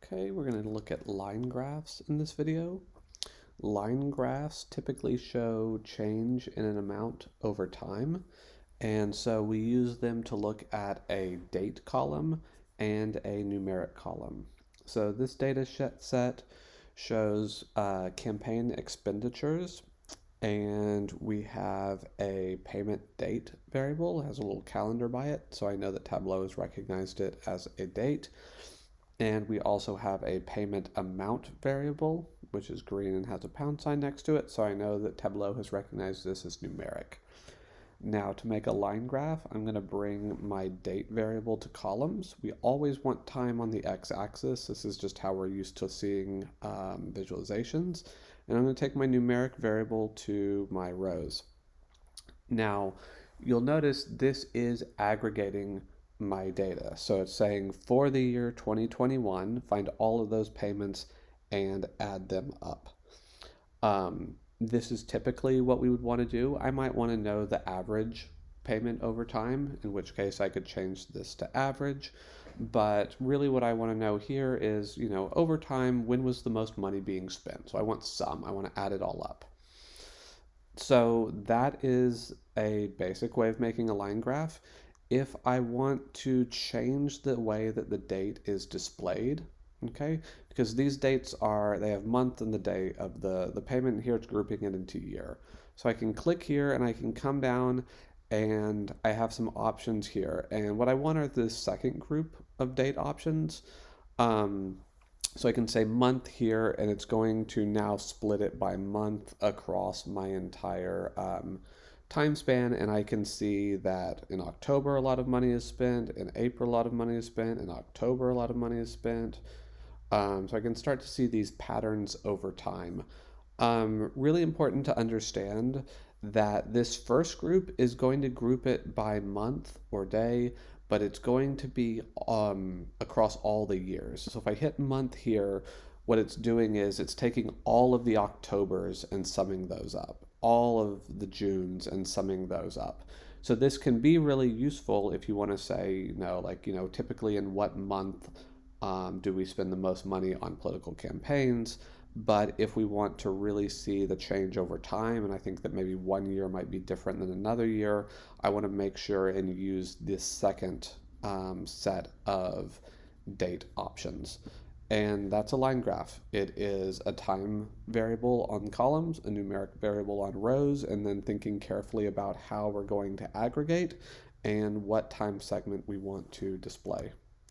Okay, we're going to look at line graphs in this video. Line graphs typically show change in an amount over time, and so we use them to look at a date column and a numeric column. So this data set shows campaign expenditures, and we have a payment date variable. It has a little calendar by it, so I know that Tableau has recognized it as a date. And we also have a payment amount variable, which is green and has a pound sign next to it, so I know that Tableau has recognized this as numeric. Now, to make a line graph, I'm going to bring my date variable to columns. We always want time on the x-axis. This is just how we're used to seeing visualizations. And I'm going to take my numeric variable to my rows. Now, you'll notice this is aggregating my data. So it's saying for the year 2021, find all of those payments and add them up. This is typically what we would want to do. I might want to know the average payment over time, in which case I could change this to average. But really what I want to know here is, over time, when was the most money being spent? So I want sum. I want to add it all up. So that is a basic way of making a line graph. If I want to change the way that the date is displayed, okay, because these dates they have month and the day of the payment. Here it's grouping it into year. So I can click here and I can come down and I have some options here. And what I want are the second group of date options. So I can say month here, and it's going to now split it by month across my entire time span, and I can see that in October a lot of money is spent, in April a lot of money is spent, in October a lot of money is spent. So I can start to see these patterns over time. Really important to understand that this first group is going to group it by month or day, but it's going to be across all the years. So if I hit month here, what it's doing is it's taking all of the Octobers and summing those up, all of the Junes and summing those up. So this can be really useful if you want to say, typically in what month do we spend the most money on political campaigns? But if we want to really see the change over time, and I think that maybe one year might be different than another year, I want to make sure and use this second set of date options. And that's a line graph. It is a time variable on columns, a numeric variable on rows, and then thinking carefully about how we're going to aggregate and what time segment we want to display.